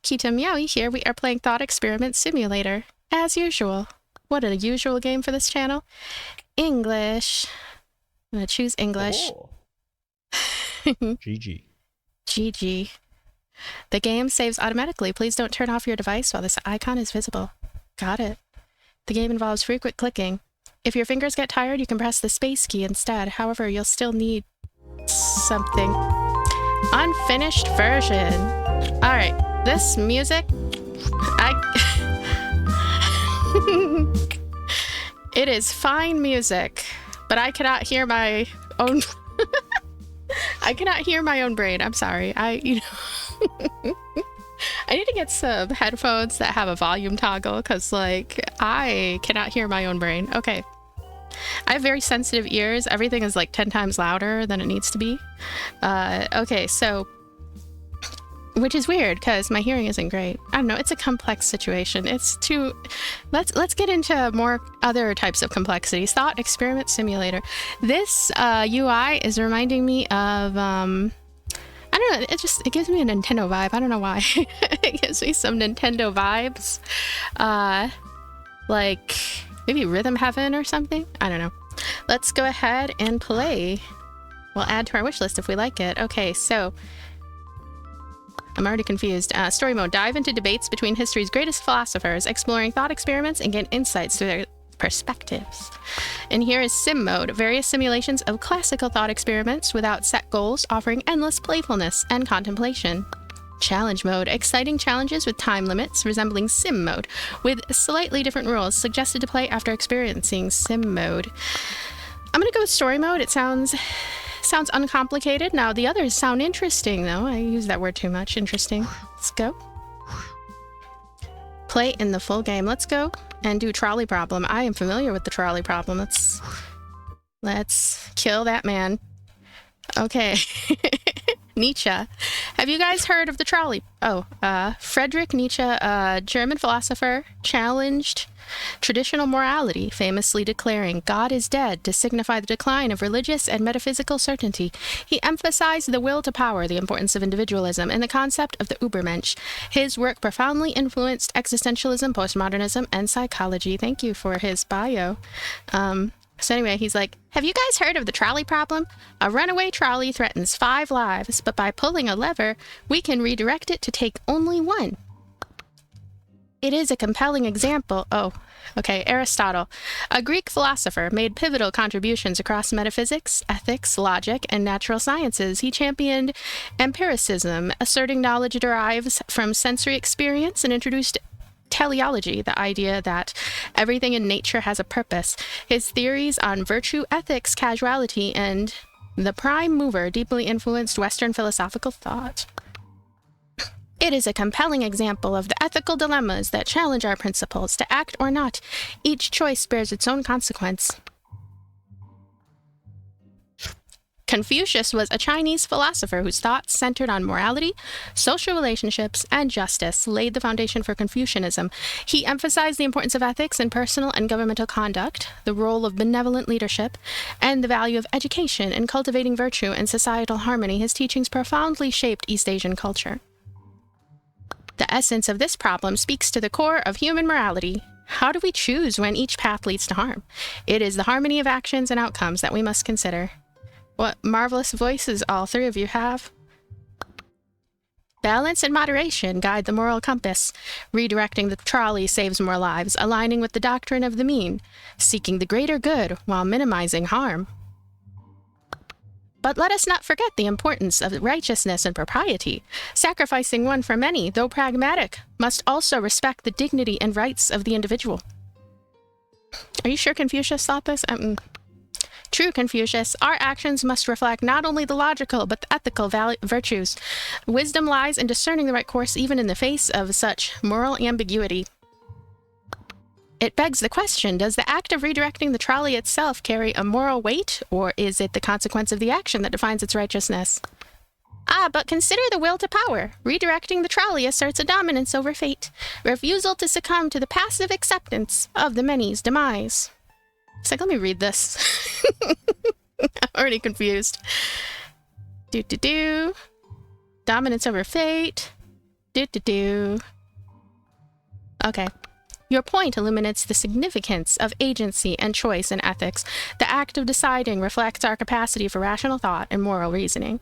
Kita Meowie here. We are playing Thought Experiment Simulator, as usual. What a usual game for this channel. English. I'm gonna choose English. Oh. GG. GG. The game saves automatically. Please don't turn off your device while this icon is visible. Got it. The game involves frequent clicking. If your fingers get tired, you can press the space key instead. However, you'll still need something. Unfinished version. Alright, this music, it is fine music, but I cannot hear my own I cannot hear my own brain. I'm sorry. I need to get some headphones that have a volume toggle because, like, I cannot hear my own brain. Okay. I have very sensitive ears. Everything is like 10 times louder than it needs to be. Okay, so, which is weird because my hearing isn't great. I don't know. It's a complex situation. It's too. Let's get into more other types of complexities. Thought Experiment Simulator. This UI is reminding me of I don't know. It gives me a Nintendo vibe. I don't know why. It gives me some Nintendo vibes. Like maybe Rhythm Heaven or something. I don't know. Let's go ahead and play. We'll add to our wish list if we like it. Okay, so. I'm already confused. Story mode. Dive into debates between history's greatest philosophers, exploring thought experiments and gain insights through their perspectives. And here is sim mode. Various simulations of classical thought experiments without set goals, offering endless playfulness and contemplation. Challenge mode. Exciting challenges with time limits, resembling sim mode, with slightly different rules suggested to play after experiencing sim mode. I'm gonna go with story mode. It sounds uncomplicated. Now, the others sound interesting, though. I use that word too much. Interesting. Let's go. Play in the full game. Let's go and do trolley problem. I am familiar with the trolley problem. Let's kill that man. Okay. Nietzsche. Have you guys heard of the trolley? Oh, Friedrich Nietzsche, a German philosopher, challenged traditional morality, famously declaring God is dead to signify the decline of religious and metaphysical certainty. He emphasized the will to power, the importance of individualism, and the concept of the Übermensch. His work profoundly influenced existentialism, postmodernism, and psychology. Thank you for his bio. So anyway, he's like, have you guys heard of the trolley problem? A runaway trolley threatens 5 lives, but by pulling a lever, we can redirect it to take only 1. It is a compelling example. Oh, okay. Aristotle, a Greek philosopher, made pivotal contributions across metaphysics, ethics, logic, and natural sciences. He championed empiricism, asserting knowledge derives from sensory experience, and introduced teleology, the idea that everything in nature has a purpose. His theories on virtue, ethics, causality, and the prime mover deeply influenced Western philosophical thought. It is a compelling example of the ethical dilemmas that challenge our principles. To act or not, each choice bears its own consequence. Confucius was a Chinese philosopher whose thoughts centered on morality, social relationships, and justice, laid the foundation for Confucianism. He emphasized the importance of ethics in personal and governmental conduct, the role of benevolent leadership, and the value of education in cultivating virtue and societal harmony. His teachings profoundly shaped East Asian culture. The essence of this problem speaks to the core of human morality. How do we choose when each path leads to harm? It is the harmony of actions and outcomes that we must consider. What marvelous voices all 3 of you have. Balance and moderation guide the moral compass. Redirecting the trolley saves more lives, aligning with the doctrine of the mean, seeking the greater good while minimizing harm. But let us not forget the importance of righteousness and propriety. Sacrificing one for many, though pragmatic, must also respect the dignity and rights of the individual. Are you sure Confucius thought this? True, Confucius, our actions must reflect not only the logical, but the ethical virtues. Wisdom lies in discerning the right course even in the face of such moral ambiguity. It begs the question, does the act of redirecting the trolley itself carry a moral weight, or is it the consequence of the action that defines its righteousness? But consider the will to power. Redirecting the trolley asserts a dominance over fate, refusal to succumb to the passive acceptance of the many's demise. It's like, let me read this. I'm already confused. Dominance over fate. Do-do-do. Okay. Your point illuminates the significance of agency and choice in ethics. The act of deciding reflects our capacity for rational thought and moral reasoning.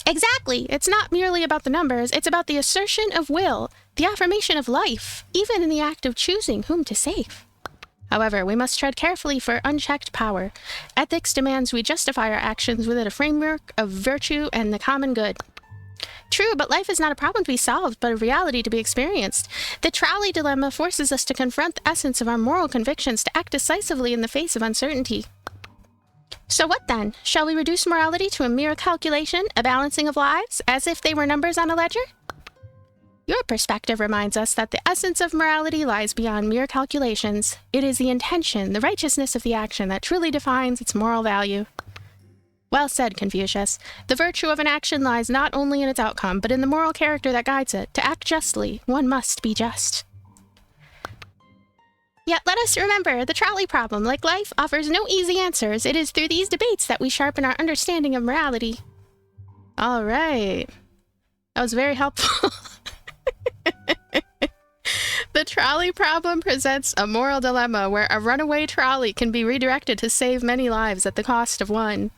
Exactly. It's not merely about the numbers. It's about the assertion of will, the affirmation of life, even in the act of choosing whom to save. However, we must tread carefully for unchecked power. Ethics demands we justify our actions within a framework of virtue and the common good. True, but life is not a problem to be solved, but a reality to be experienced. The trolley dilemma forces us to confront the essence of our moral convictions, to act decisively in the face of uncertainty. So what then? Shall we reduce morality to a mere calculation, a balancing of lives, as if they were numbers on a ledger? Your perspective reminds us that the essence of morality lies beyond mere calculations. It is the intention, the righteousness of the action that truly defines its moral value. Well said, Confucius. The virtue of an action lies not only in its outcome, but in the moral character that guides it. To act justly, one must be just. Yet let us remember, the trolley problem, like life, offers no easy answers. It is through these debates that we sharpen our understanding of morality. All right. That was very helpful. The trolley problem presents a moral dilemma where a runaway trolley can be redirected to save many lives at the cost of one.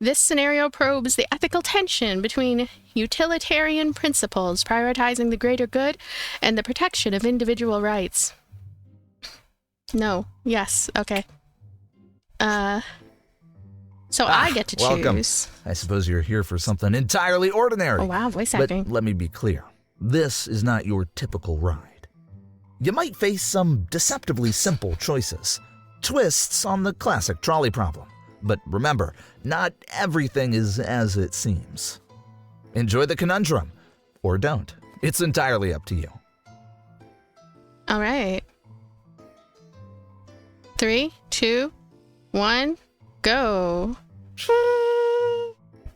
This scenario probes the ethical tension between utilitarian principles, prioritizing the greater good, and the protection of individual rights. No. Yes. Okay. So I get to welcome. choose. I suppose you're here for something entirely ordinary. Oh, wow. Voice acting. But let me be clear. This is not your typical ride. You might face some deceptively simple choices. Twists on the classic trolley problem. But remember, not everything is as it seems. Enjoy the conundrum. Or don't. It's entirely up to you. All right. 3, 2, 1, go.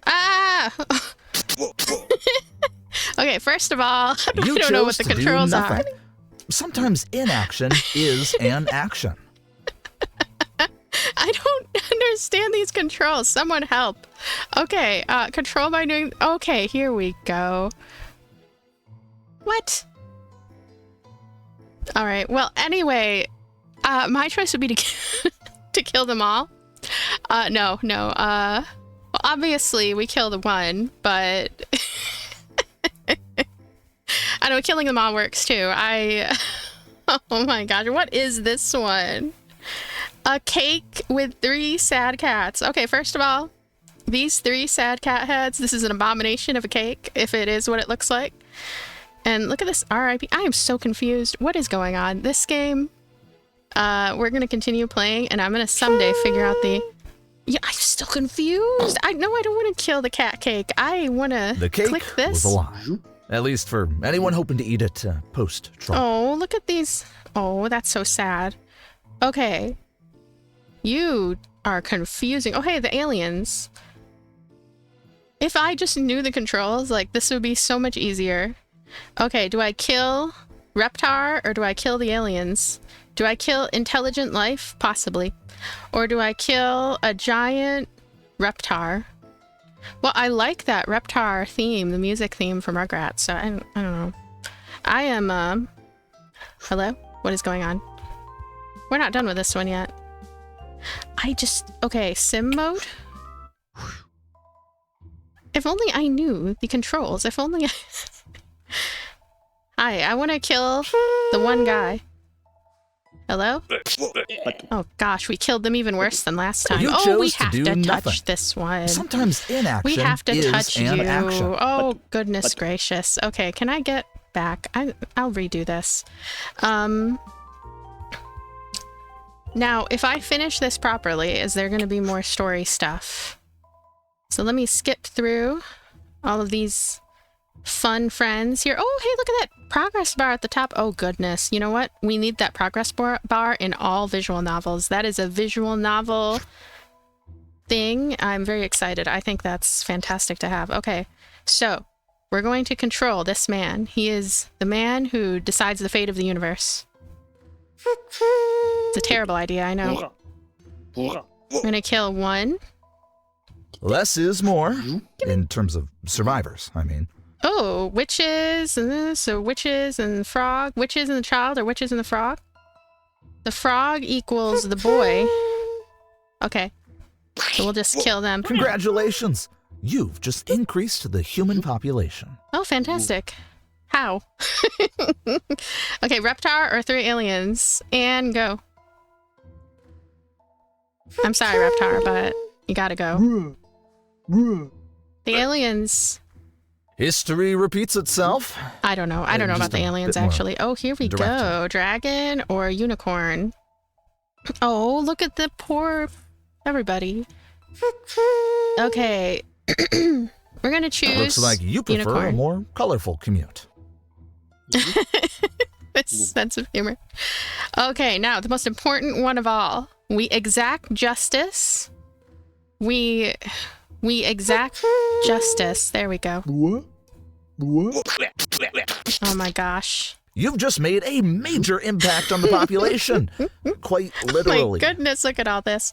Ah! Okay, first of all, I don't know what the controls are. Sometimes inaction is an action. I don't understand these controls. Someone help. Okay, control by doing... Okay, here we go. What? All right, well, anyway, my choice would be to kill them all. No. Well, obviously, we kill the one, but... I know killing them all works, too. Oh my gosh, what is this one? A cake with 3 sad cats. Okay, first of all, these 3 sad cat heads, this is an abomination of a cake, if it is what it looks like. And look at this RIP. I am so confused. What is going on? This game, we're going to continue playing, and I'm going to someday figure out the... Yeah, I'm still confused. I know I don't want to kill the cat cake. I want to click this. The cake was a lie. At least for anyone hoping to eat it post-Trolley. Oh, look at these. Oh, that's so sad. Okay. You are confusing. Oh, hey, the aliens. If I just knew the controls, like, this would be so much easier. Okay, do I kill Reptar or do I kill the aliens? Do I kill intelligent life? Possibly. Or do I kill a giant Reptar? Well, I like that Reptar theme, the music theme from Rugrats, so I don't know. I am, hello? What is going on? We're not done with this one yet. Okay, sim mode? If only I knew the controls, if only Hi, I want to kill the one guy. Hello? Oh gosh, we killed them even worse than last time. Oh, we have to touch this one. Sometimes inaction we have to touch you. Action. Oh, goodness gracious. Okay, can I get back? I'll redo this. Now, if I finish this properly, is there going to be more story stuff? So let me skip through all of these fun friends here. Oh, hey, look at that progress bar at the top. Oh, goodness. You know what? We need that progress bar in all visual novels. That is a visual novel thing. I'm very excited. I think that's fantastic to have. Okay, so we're going to control this man. He is the man who decides the fate of the universe. It's a terrible idea, I know. I'm gonna kill one. Less is more, in terms of survivors, I mean. Oh, witches. So witches and frog. Witches and the child or witches and the frog? The frog equals the boy. Okay. So we'll just kill them. Congratulations! You've just increased the human population. Oh, fantastic. How? Okay, Reptar or 3 aliens. And go. I'm sorry, Reptar, but you gotta go. The aliens... History repeats itself. I don't know. I don't know about the aliens, actually. Oh, here we go. Dragon or unicorn. Oh, look at the poor everybody. Okay. We're going to choose Looks like you prefer unicorn. a more colorful commute. This sense of humor. Okay, now the most important one of all. We exact justice. We exact justice. There we go. Oh my gosh. You've just made a major impact on the population. Quite literally. My goodness, look at all this.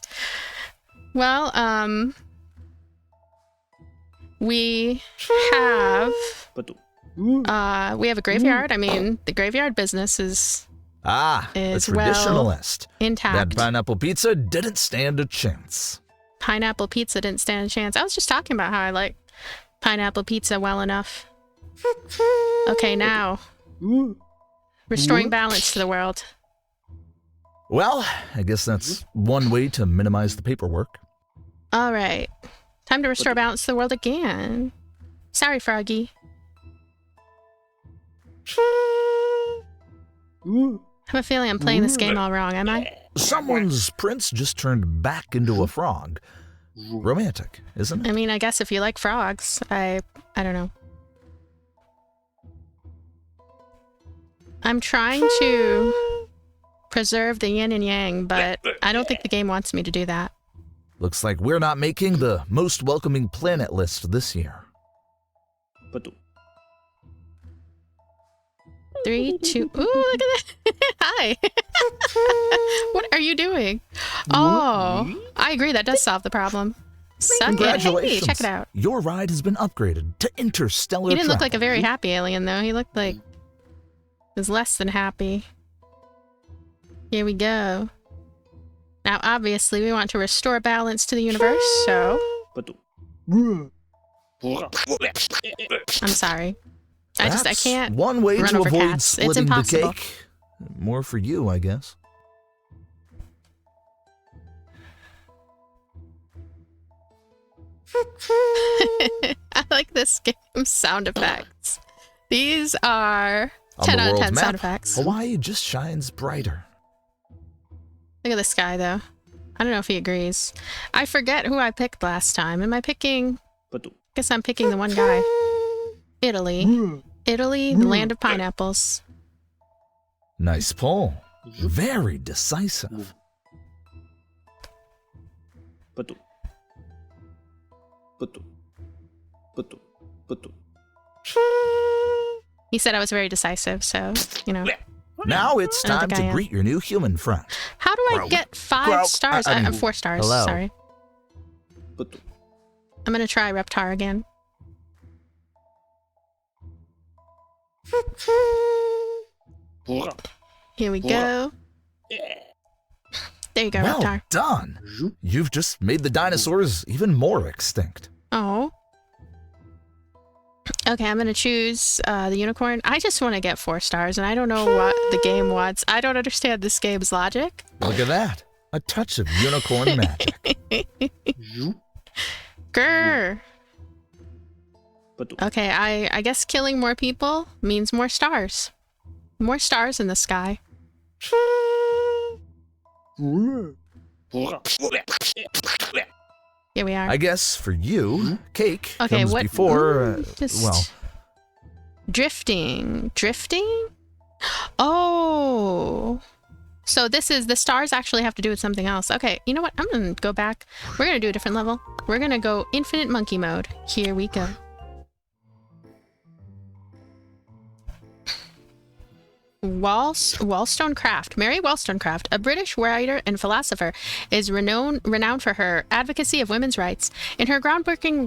Well, we have a graveyard. I mean, the graveyard business is a traditionalist. Intact. That pineapple pizza didn't stand a chance. Pineapple pizza didn't stand a chance. I was just talking about how I like pineapple pizza well enough. Okay, now. Restoring balance to the world. Well, I guess that's one way to minimize the paperwork. All right. Time to restore balance to the world again. Sorry, Froggy. I have a feeling I'm playing this game all wrong, am I? Someone's prince just turned back into a frog. Romantic, isn't it? I mean, I guess if you like frogs, I don't know. I'm trying to preserve the yin and yang, but I don't think the game wants me to do that. Looks like we're not making the most welcoming planet list this year. 3, 2... Ooh, look at that! Hi! What are you doing? Oh, I agree. That does solve the problem. Suck it. Hey, Congratulations. check it out. Your ride has been upgraded to interstellar He didn't look travel. like a very happy alien, though. He looked like... he was less than happy. Here we go. Now, obviously, we want to restore balance to the universe, so... I'm sorry. I can't one way run to over avoid cats. It's splitting the impossible. cake. More for you, I guess. I like this game's sound effects. These are On 10 the out of world 10 map, sound effects. Hawaii just shines brighter. Look at this guy, though. I don't know if he agrees. I forget who I picked last time. Am I picking... guess I'm picking the one guy. Italy. Italy, the land of pineapples. Nice pull. Very decisive. He said I was very decisive, so, you know. Now it's I don't time think I to am. greet your new human friend. How do I Grow. get 5 Grow. stars? I mean, 4 stars, hello. sorry. I'm gonna try Reptar again. Here we go. There you go, Well Reptar. done. You've just made the dinosaurs even more extinct. Oh. Okay, I'm gonna choose the unicorn. I just want to get 4 stars, and I don't know what the game wants. I don't understand this game's logic. Look at that. A touch of unicorn magic. Grr. Okay, I guess killing more people means more stars. More stars in the sky. Here we are. I guess for you, cake Okay, comes what- before, Just well, drifting. Drifting? Oh. So this is, the stars actually have to do with something else. Okay, you know what? I'm gonna go back. We're gonna do a different level. We're gonna go infinite monkey mode. Here we go. Wollstonecraft. Mary Wollstonecraft, a British writer and philosopher, is renowned for her advocacy of women's rights. In her groundbreaking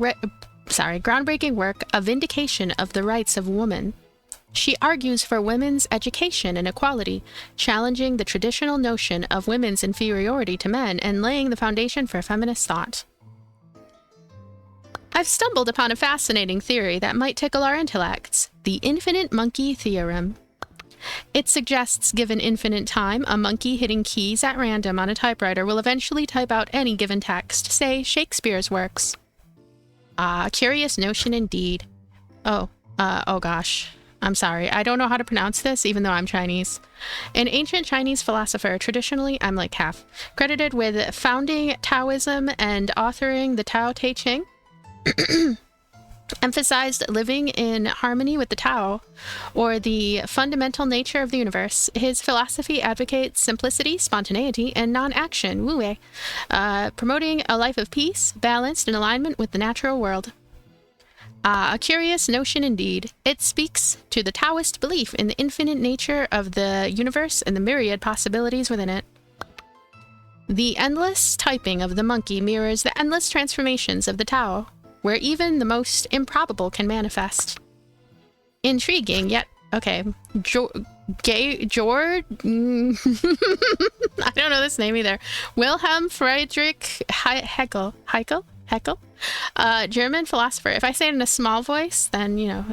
groundbreaking work, A Vindication of the Rights of Woman. She argues for women's education and equality, challenging the traditional notion of women's inferiority to men and laying the foundation for feminist thought. I've stumbled upon a fascinating theory that might tickle our intellects, the infinite monkey theorem. It suggests, given infinite time, a monkey hitting keys at random on a typewriter will eventually type out any given text, say Shakespeare's works. Curious notion indeed. Oh gosh. I'm sorry. I don't know how to pronounce this, even though I'm Chinese. An ancient Chinese philosopher, traditionally, I'm like half, credited with founding Taoism and authoring the Tao Te Ching, emphasized living in harmony with the Tao, or the fundamental nature of the universe. His philosophy advocates simplicity, spontaneity, and non-action, wu-wei, promoting a life of peace, balanced in alignment with the natural world. A curious notion indeed. It speaks to the Taoist belief in the infinite nature of the universe and the myriad possibilities within it. The endless typing of the monkey mirrors the endless transformations of the Tao, where even the most improbable can manifest. Intriguing, yet, okay, George, I don't know this name either. Wilhelm Friedrich Hegel, German philosopher. If I say it in a small voice, then, you know,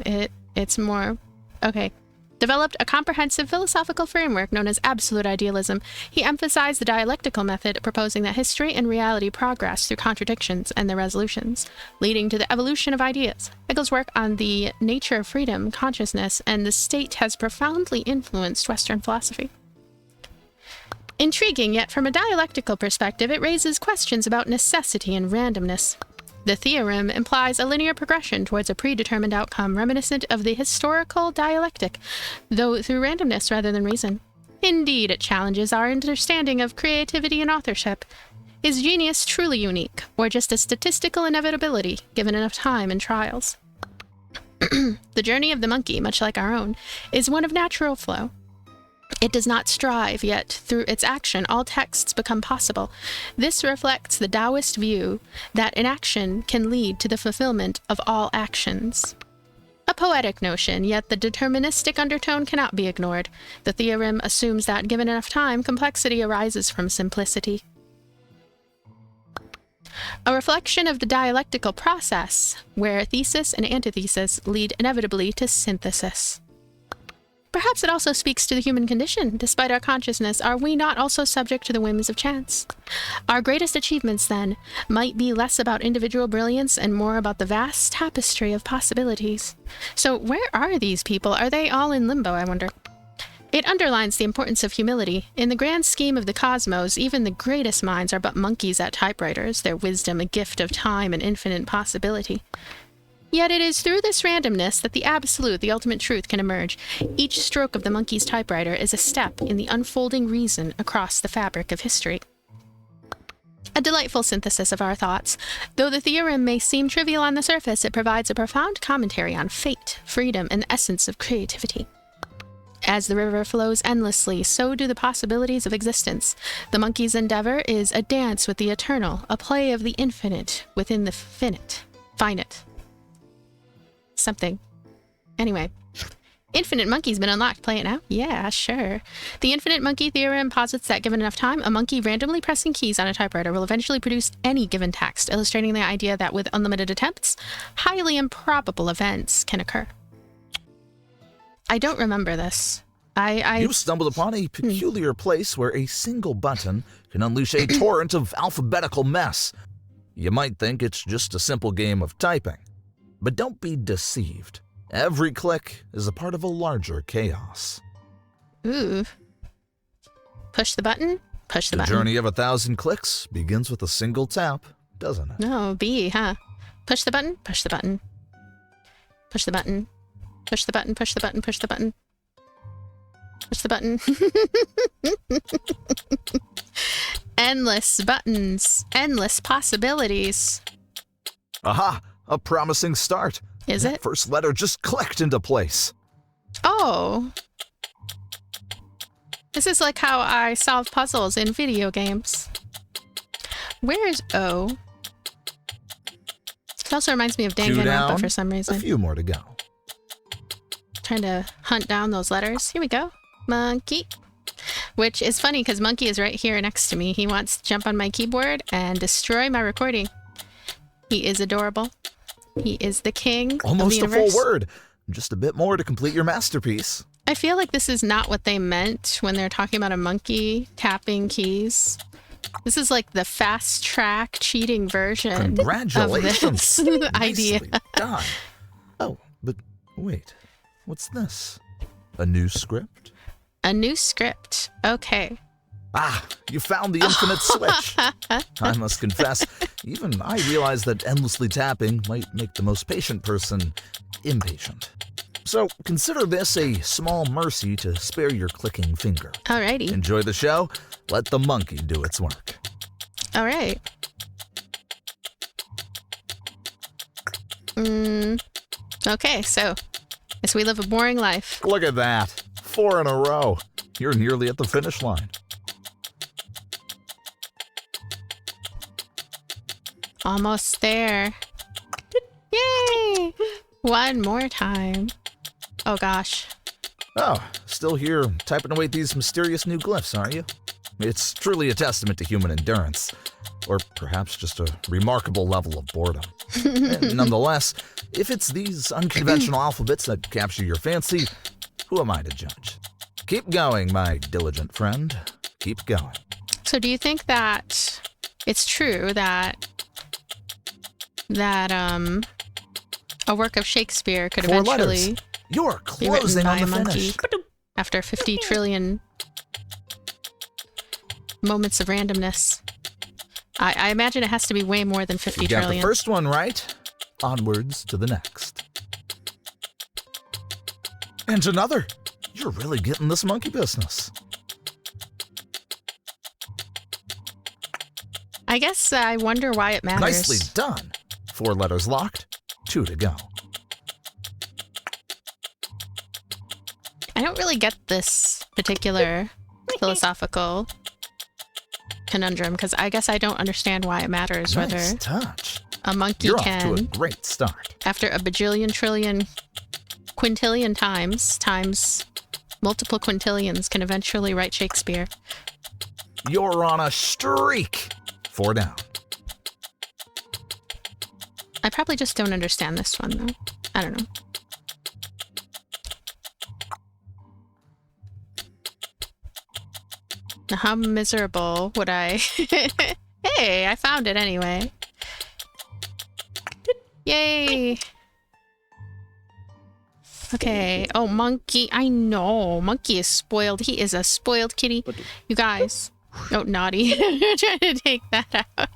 it's more, okay. Developed a comprehensive philosophical framework known as absolute idealism. He emphasized the dialectical method, proposing that history and reality progress through contradictions and their resolutions, leading to the evolution of ideas. Hegel's work on the nature of freedom, consciousness, and the state has profoundly influenced Western philosophy. Intriguing, yet from a dialectical perspective, it raises questions about necessity and randomness. The theorem implies a linear progression towards a predetermined outcome reminiscent of the historical dialectic, though through randomness rather than reason. Indeed, it challenges our understanding of creativity and authorship. Is genius truly unique, or just a statistical inevitability given enough time and trials? The journey of the monkey, much like our own, is one of natural flow. It does not strive, yet through its action all texts become possible. This reflects the Taoist view that inaction can lead to the fulfillment of all actions. A poetic notion, yet the deterministic undertone cannot be ignored. The theorem assumes that, given enough time, complexity arises from simplicity. A reflection of the dialectical process, where thesis and antithesis lead inevitably to synthesis. Perhaps it also speaks to the human condition. Despite our consciousness, are we not also subject to the whims of chance? Our greatest achievements, then, might be less about individual brilliance and more about the vast tapestry of possibilities. So where are these people? Are they all in limbo, I wonder? It underlines the importance of humility. In the grand scheme of the cosmos, even the greatest minds are but monkeys at typewriters, their wisdom a gift of time and infinite possibility. Yet it is through this randomness that the absolute, the ultimate truth can emerge. Each stroke of the monkey's typewriter is a step in the unfolding reason across the fabric of history. A delightful synthesis of our thoughts. Though the theorem may seem trivial on the surface, it provides a profound commentary on fate, freedom, and the essence of creativity. As the river flows endlessly, so do the possibilities of existence. The monkey's endeavor is a dance with the eternal, a play of the infinite within the finite. Something. Anyway. Infinite monkey's been unlocked. Play it now? Yeah, sure. The infinite monkey theorem posits that given enough time, a monkey randomly pressing keys on a typewriter will eventually produce any given text, illustrating the idea that with unlimited attempts, highly improbable events can occur. I don't remember this. You've stumbled upon a peculiar place where a single button can unleash a torrent of alphabetical mess. You might think it's just a simple game of typing. But don't be deceived. Every click is a part of a larger chaos. Ooh. Push the button? Push the button. The journey of 1,000 clicks begins with a single tap, doesn't it? No, B, huh? Push the button? Push the button. Push the button. Push the button, push the button, push the button. Push the button. Endless buttons. Endless possibilities. Aha! A promising start. Is that it? First letter just clicked into place. Oh. This is like how I solve puzzles in video games. Where is O? It also reminds me of 2 Danganronpa down, for some a reason. few more to go. Trying to hunt down those letters. Here we go. Monkey. Which is funny because Monkey is right here next to me. He wants to jump on my keyboard and destroy my recording. He is adorable. He is the king Almost of the a universe. full word. Just a bit more to complete your masterpiece. I feel like this is not what they meant when they're talking about a monkey tapping keys. This is like the fast track cheating version Congratulations. of this idea. Nicely done. Oh, but wait. What's this? A new script? A new script. Okay. Ah, you found the infinite switch. I must confess, even I realize that endlessly tapping might make the most patient person impatient. So consider this a small mercy to spare your clicking finger. Alrighty. Enjoy the show. Let the monkey do its work. All right. Okay, so guess we live a boring life. Look at that. 4 in a row. You're nearly at the finish line. Almost there. Yay! One more time. Oh gosh. Oh, still here typing away these mysterious new glyphs, aren't you? It's truly a testament to human endurance. Or perhaps just a remarkable level of boredom. Nonetheless, if it's these unconventional alphabets that capture your fancy, who am I to judge? Keep going, my diligent friend. Keep going. So do you think that it's true that a work of Shakespeare could 4 eventually letters. You're be written closing by on a the monkey finish. after 50 trillion moments of randomness? I imagine it has to be way more than 50 You got trillion. the first one right. Onwards to the next. And another. You're really getting this monkey business. I guess I wonder why it matters. Nicely done. 4 letters locked. 2 to go. I don't really get this particular philosophical conundrum because I guess I don't understand why it matters Nice whether touch. a monkey You're off can, to a great start. after a bajillion trillion quintillion times multiple quintillions, can eventually write Shakespeare. You're on a streak. 4 down. I probably just don't understand this one though. I don't know. Now, how miserable would I... Hey, I found it anyway. Yay! Okay. Oh, monkey. I know. Monkey is spoiled. He is a spoiled kitty. You guys. Oh, naughty. Trying to take that out.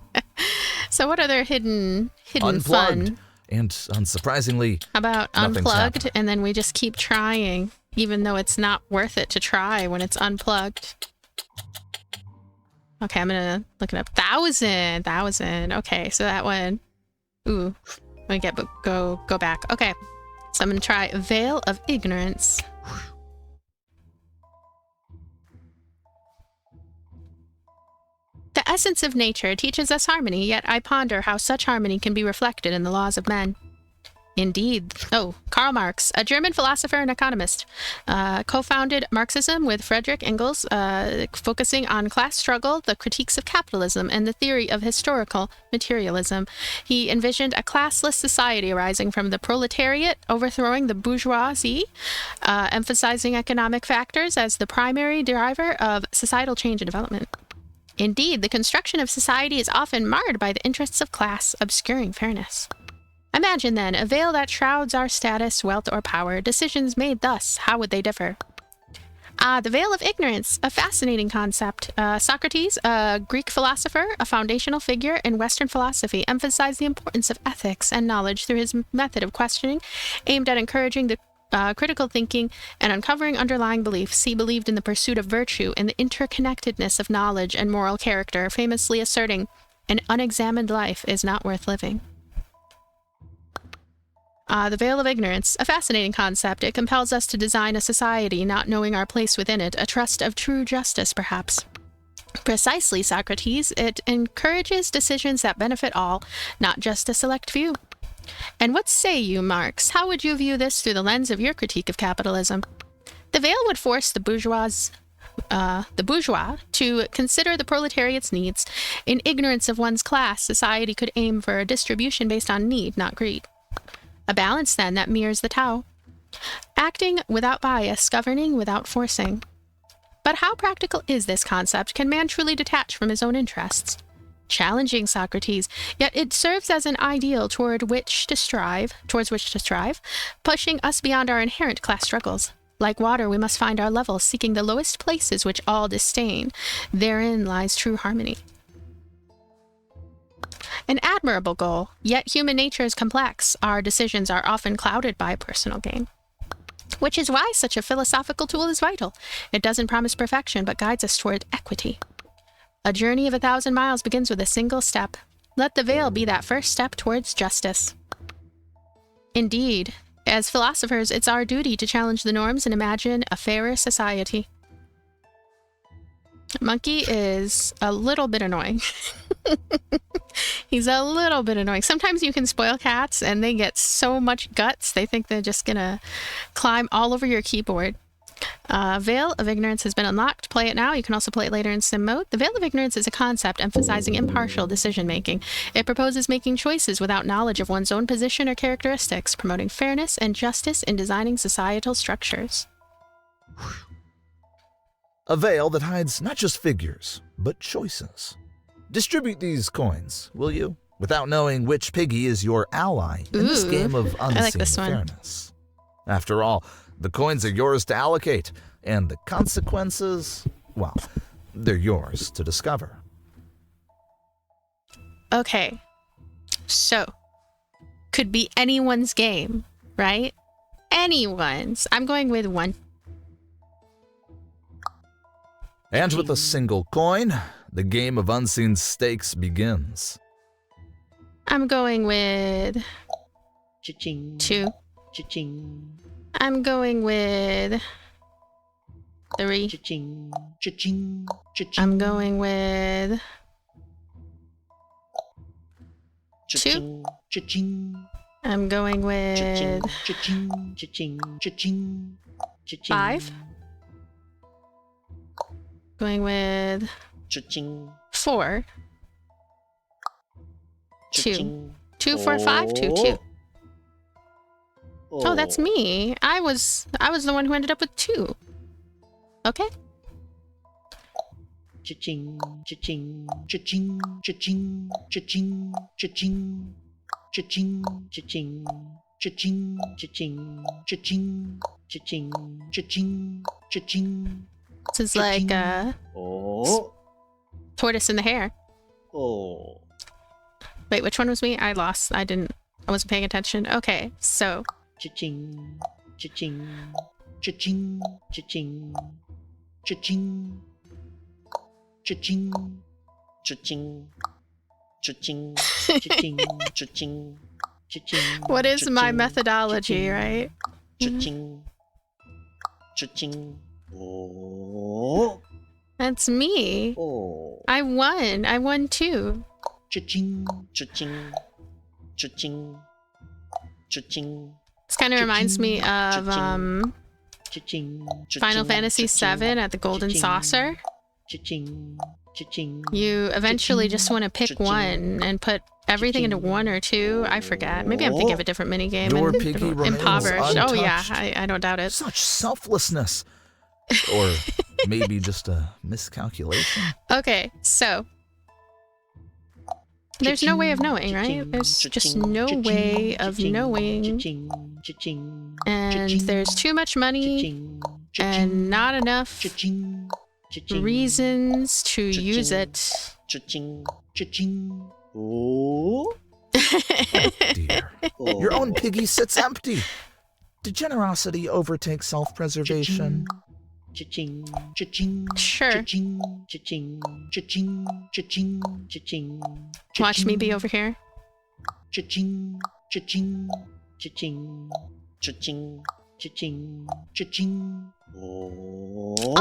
So what other hidden Unplugged. fun? And unsurprisingly, How about Nothing's unplugged happening. and then we just keep trying, even though it's not worth it to try when it's unplugged. Okay, I'm gonna look it up. 1,000. Okay, so that one. Ooh, let me go back. Okay, so I'm gonna try Veil of Ignorance. The essence of nature teaches us harmony, yet I ponder how such harmony can be reflected in the laws of men. Indeed. Oh, Karl Marx, a German philosopher and economist, co-founded Marxism with Friedrich Engels, focusing on class struggle, the critiques of capitalism, and the theory of historical materialism. He envisioned a classless society arising from the proletariat, overthrowing the bourgeoisie, emphasizing economic factors as the primary driver of societal change and development. Indeed, the construction of society is often marred by the interests of class, obscuring fairness. Imagine, then, a veil that shrouds our status, wealth, or power. Decisions made thus, how would they differ? The veil of ignorance, a fascinating concept. Socrates, a Greek philosopher, a foundational figure in Western philosophy, emphasized the importance of ethics and knowledge through his method of questioning, aimed at encouraging the critical thinking and uncovering underlying beliefs. He believed in the pursuit of virtue and the interconnectedness of knowledge and moral character, famously asserting, "An unexamined life is not worth living." The veil of ignorance, a fascinating concept. It compels us to design a society, not knowing our place within it, a trust of true justice, perhaps. Precisely, Socrates. It encourages decisions that benefit all, not just a select few. And what say you, Marx? How would you view this through the lens of your critique of capitalism? The veil would force the bourgeois to consider the proletariat's needs. In ignorance of one's class, society could aim for a distribution based on need, not greed. A balance, then, that mirrors the Tao. Acting without bias, governing without forcing. But how practical is this concept? Can man truly detach from his own interests? Challenging Socrates, yet it serves as an ideal towards which to strive, pushing us beyond our inherent class struggles. Like water, we must find our level, seeking the lowest places which all disdain. Therein lies true harmony. An admirable goal, yet human nature is complex. Our decisions are often clouded by personal gain. Which is why such a philosophical tool is vital. It doesn't promise perfection, but guides us toward equity. A journey of 1,000 miles begins with a single step. Let the veil be that first step towards justice. Indeed, as philosophers, it's our duty to challenge the norms and imagine a fairer society. Monkey is a little bit annoying. He's a little bit annoying. Sometimes you can spoil cats and they get so much guts, they think they're just gonna climb all over your keyboard. Veil of Ignorance has been unlocked. Play it now. You can also play it later in sim mode. The Veil of Ignorance is a concept emphasizing impartial decision-making. It proposes making choices without knowledge of one's own position or characteristics, promoting fairness and justice in designing societal structures. A veil that hides not just figures, but choices. Distribute these coins, will you? Without knowing which piggy is your ally in this game of unseen fairness. After all, the coins are yours to allocate, and the consequences, well, they're yours to discover. Okay, so, could be anyone's game, right? Anyone's. I'm going with 1. And with a single coin, the game of unseen stakes begins. I'm going with 2. I'm going with 3. I'm going with 2. I'm going with 5. Going with 4. 2. 2, 4, 5, 2, 2. Oh, that's me. I was the one who ended up with 2. Okay. This is like tortoise in the hare. Wait, which one was me? I lost. I wasn't paying attention. Okay, so Cha-ching, cha-ching, cha-ching, cha-ching, cha-ching, cha-ching, cha-ching, cha-ching, cha-ching, cha-ching, cha-ching. What is my methodology, right? Cha-ching, cha-ching. Oh. That's me. Oh. I won too. Cha-ching, cha-ching, cha-ching, cha-ching. This kind of reminds me of Final Fantasy VII at the Golden Saucer. You eventually just want to pick one and put everything into 1 or 2. I forget. Maybe I'm thinking of a different minigame. Your piggy remains impoverished. Oh yeah, untouched. I don't doubt it. Such selflessness. Or maybe just a miscalculation. Okay, so there's no way of knowing, right? There's just no way of knowing. And there's too much money and not enough reasons to use it. Oh. Dear. Your own piggy sits empty. Did generosity overtake self-preservation? Sure. Watch me be over here.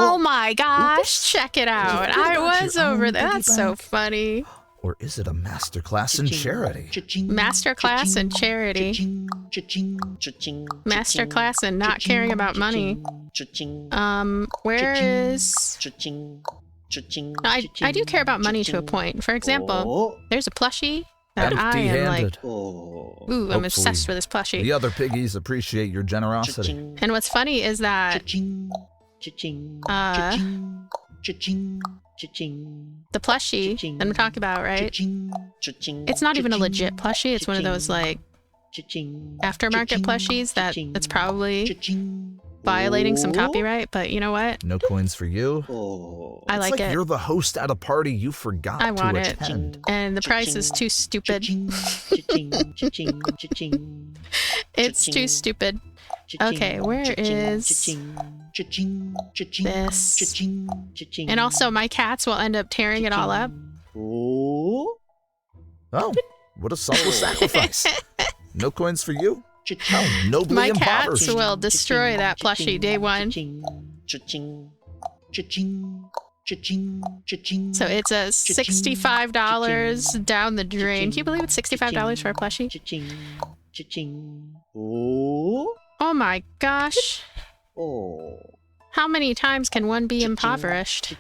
Oh my gosh, check it out. I was over there. That's so funny. Or is it a masterclass in charity? Masterclass in charity. Masterclass in not caring about money. Where is... No, I do care about money to a point. For example, there's a plushie that I am like... Ooh, I'm obsessed with this plushie. The other piggies appreciate your generosity. And what's funny is that... the plushie that I'm talking about, right? It's not even a legit plushie. It's one of those, like, aftermarket plushies that's probably violating some copyright, but you know what? No coins for you. I like it. You're the host at a party you forgot I want to it. attend. And the price is too stupid. It's too stupid. Okay, where is this? And also, my cats will end up tearing it all up. Oh, what a selfless sacrifice. No coins for you? How nobly My impoverished. cats will destroy that plushie day one. So it's a $65 down the drain. Can you believe it's $65 for a plushie? Oh my gosh. How many times can one be impoverished?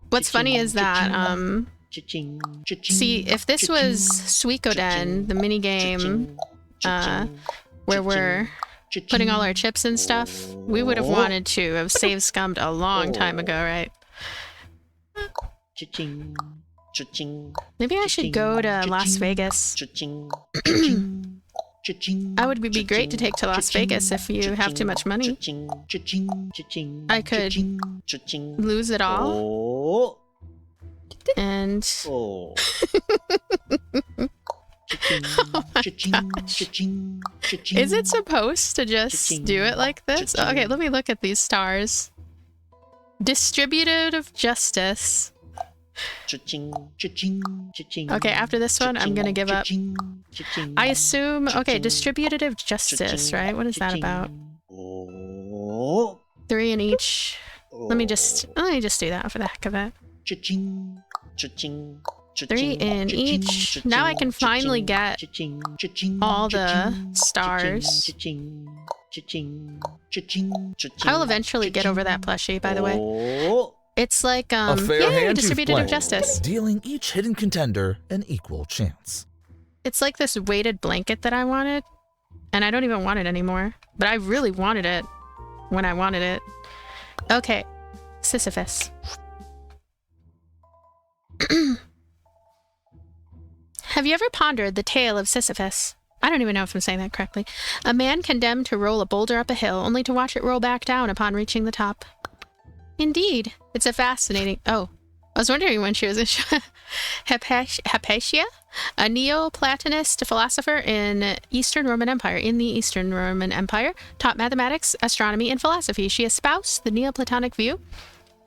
What's funny is that, see, if this was Suikoden, the minigame, where we're putting all our chips and stuff, we would have wanted to have save scummed a long time ago, right? Maybe I should go to Las Vegas. I would be great to take to Las Vegas if you have too much money. I could lose it all. And... oh my gosh. Is it supposed to just do it like this? Okay, let me look at these stars. Distributive justice. Okay, after this one, I'm gonna give up. I assume... okay, distributive justice, right? What is that about? 3 in each. Let me just do that for the heck of it. 3 in each. Now I can finally get all the stars. I will eventually get over that plushie, by the way. It's like, a fair yay, hand distributive justice. Dealing each hidden contender an equal chance. It's like this weighted blanket that I wanted, and I don't even want it anymore. But I really wanted it when I wanted it. Okay, Sisyphus. Have you ever pondered the tale of Sisyphus? I don't even know if I'm saying that correctly. A man condemned to roll a boulder up a hill, only to watch it roll back down upon reaching the top. Indeed, it's a fascinating... oh, I was wondering when she was in... Hypatia? A Neoplatonist philosopher in the Eastern Roman Empire, taught mathematics, astronomy, and philosophy. She espoused the Neoplatonic view,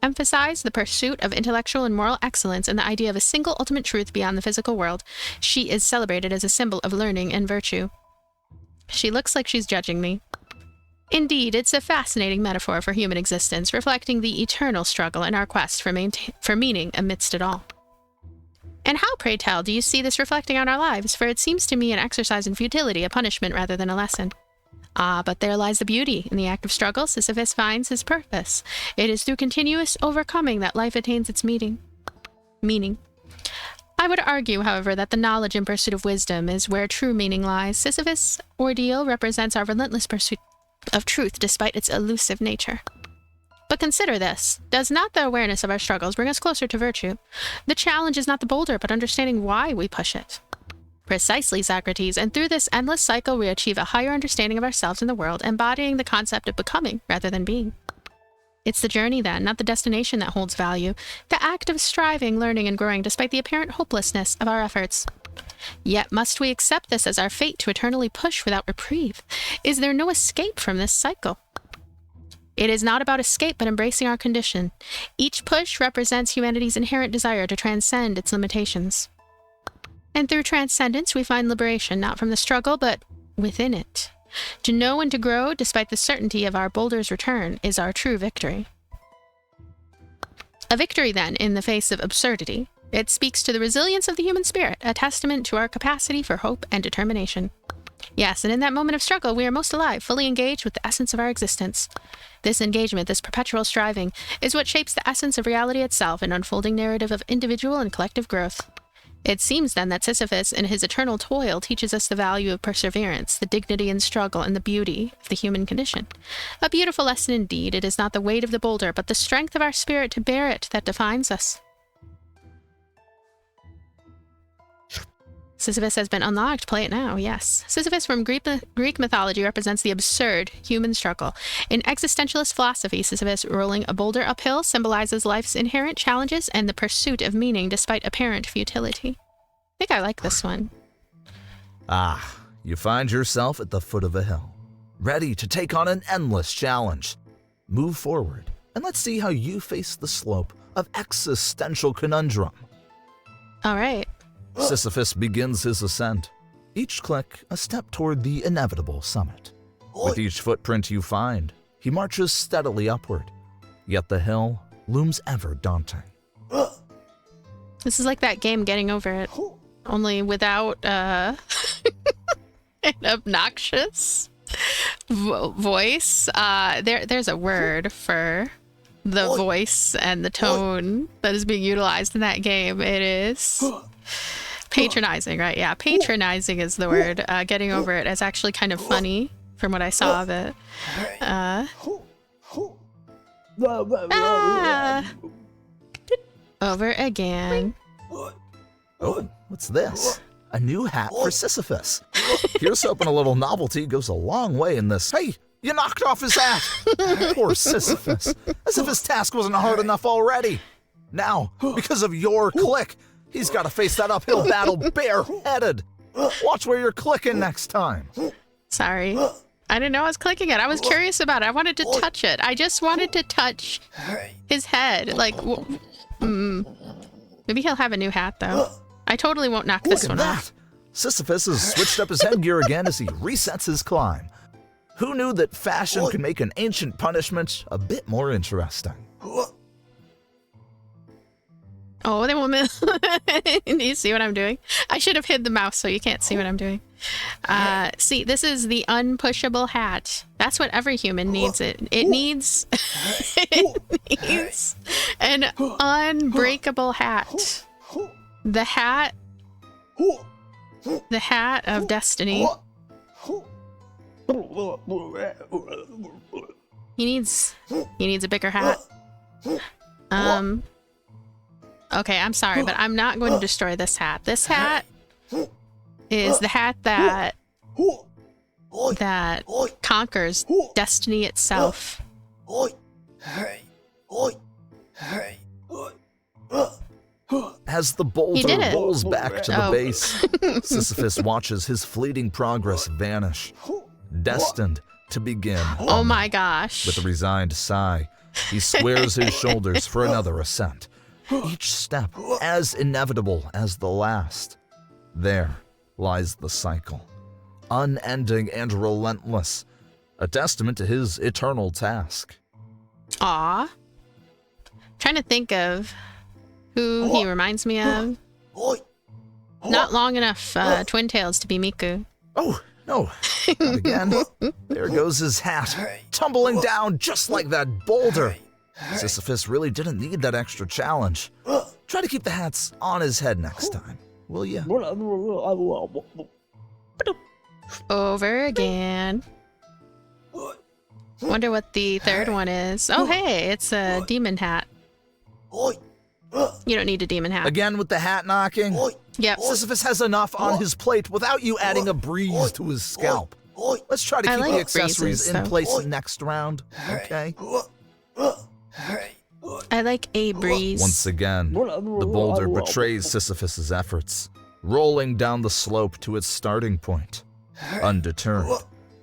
emphasized the pursuit of intellectual and moral excellence, and the idea of a single ultimate truth beyond the physical world. She is celebrated as a symbol of learning and virtue. She looks like she's judging me. Indeed, it's a fascinating metaphor for human existence, reflecting the eternal struggle in our quest for meaning amidst it all. And how, pray tell, do you see this reflecting on our lives? For it seems to me an exercise in futility, a punishment rather than a lesson. Ah, but there lies the beauty. In the act of struggle, Sisyphus finds his purpose. It is through continuous overcoming that life attains its meaning. I would argue, however, that the knowledge and pursuit of wisdom is where true meaning lies. Sisyphus' ordeal represents our relentless pursuit of truth despite its elusive nature. But consider this. Does not the awareness of our struggles bring us closer to virtue? The challenge is not the boulder, but understanding why we push it. Precisely, Socrates, and through this endless cycle we achieve a higher understanding of ourselves and the world, embodying the concept of becoming rather than being. It's the journey, then, not the destination that holds value, the act of striving, learning, and growing despite the apparent hopelessness of our efforts. Yet must we accept this as our fate to eternally push without reprieve? Is there no escape from this cycle? It is not about escape, but embracing our condition. Each push represents humanity's inherent desire to transcend its limitations. And through transcendence, we find liberation, not from the struggle, but within it. To know and to grow, despite the certainty of our boulder's return, is our true victory. A victory, then, in the face of absurdity. It speaks to the resilience of the human spirit, a testament to our capacity for hope and determination. Yes, and in that moment of struggle, we are most alive, fully engaged with the essence of our existence. This engagement, this perpetual striving, is what shapes the essence of reality itself, an unfolding narrative of individual and collective growth. It seems, then, that Sisyphus, in his eternal toil, teaches us the value of perseverance, the dignity in struggle, and the beauty of the human condition. A beautiful lesson indeed. It is not the weight of the boulder, but the strength of our spirit to bear it that defines us. Sisyphus has been unlocked. Play it now. Yes. Sisyphus from Greek mythology represents the absurd human struggle. In existentialist philosophy, Sisyphus rolling a boulder uphill symbolizes life's inherent challenges and the pursuit of meaning despite apparent futility. I think I like this one. Ah, you find yourself at the foot of a hill, ready to take on an endless challenge. Move forward, and let's see how you face the slope of existential conundrum. All right. Sisyphus begins his ascent, each click a step toward the inevitable summit. With each footprint you find, he marches steadily upward, yet the hill looms ever daunting. This is like that game Getting Over It, only without an obnoxious voice. There's a word for the voice and the tone that is being utilized in that game. It is patronizing, right? Yeah, patronizing is the word. Getting Over It is actually kind of funny from what I saw of it. Over again. Oh, what's this? A new hat for Sisyphus. Here's hoping a little novelty goes a long way in this. Hey, you knocked off his hat. Poor Sisyphus. As if his task wasn't hard enough already. Now, because of your click, he's got to face that uphill battle bareheaded. Watch where you're clicking next time. Sorry. I didn't know I was clicking it. I was curious about it. I wanted to touch it. I just wanted to touch his head. Like, maybe he'll have a new hat, though. I totally won't knock this one off. Sisyphus has switched up his headgear again as he resets his climb. Who knew that fashion could make an ancient punishment a bit more interesting? Oh, the woman. Do you see what I'm doing? I should have hid the mouse so you can't see what I'm doing. See, this is the unpushable hat. That's what every human needs. It needs an unbreakable hat. The hat of destiny. He needs a bigger hat. Okay, I'm sorry, but I'm not going to destroy this hat. This hat is the hat that conquers destiny itself. As the boulder rolls back to the base, Sisyphus watches his fleeting progress vanish, destined to begin. Oh my gosh. With a resigned sigh, he squares his shoulders for another ascent, each step as inevitable as the last. There lies the cycle, unending and relentless, a testament to his eternal task. Aw. Trying to think of who he reminds me of. Not long enough Twin Tails to be Miku. Oh, no, not again. There goes his hat, tumbling down just like that boulder. Sisyphus really didn't need that extra challenge. Try to keep the hats on his head next time, will you? Over again. Wonder what the third one is. Oh, hey, it's a demon hat. You don't need a demon hat. Again with the hat knocking? Yep. Sisyphus has enough on his plate without you adding a breeze to his scalp. Let's try to keep the accessories in place next round, okay? I like a breeze. Once again, the boulder betrays Sisyphus's efforts, rolling down the slope to its starting point. Undeterred,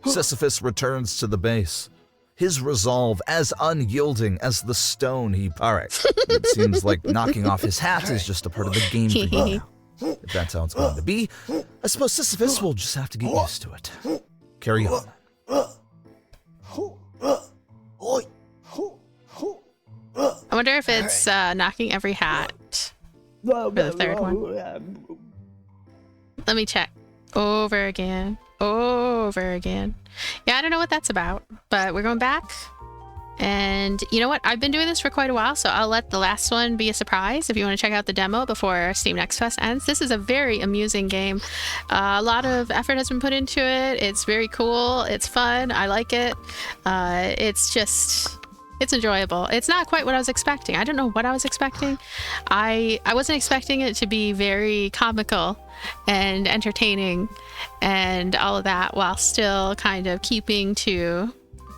Sisyphus returns to the base, his resolve as unyielding as the stone he... Alright, it seems like knocking off his hat is just a part of the game for you now. If that's how it's going to be, I suppose Sisyphus will just have to get used to it. Carry on. I wonder if it's knocking every hat for the third one. Let me check. Over again. Over again. Yeah, I don't know what that's about, but we're going back. And you know what? I've been doing this for quite a while, so I'll let the last one be a surprise if you want to check out the demo before Steam Next Fest ends. This is a very amusing game. A lot of effort has been put into it. It's very cool. It's fun. I like it. It's enjoyable. It's not quite what I was expecting. I don't know what I was expecting. I wasn't expecting it to be very comical and entertaining and all of that while still kind of keeping to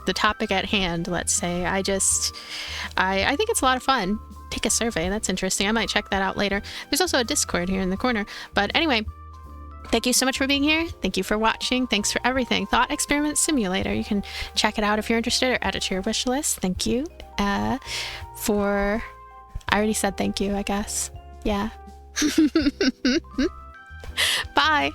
the topic at hand, let's say. I think it's a lot of fun. Take a survey. That's interesting. I might check that out later. There's also a Discord here in the corner. But anyway, thank you so much for being here. Thank you for watching. Thanks for everything. Thought Experiment Simulator. You can check it out if you're interested or add it to your wish list. Thank you I already said thank you, I guess. Yeah. Bye.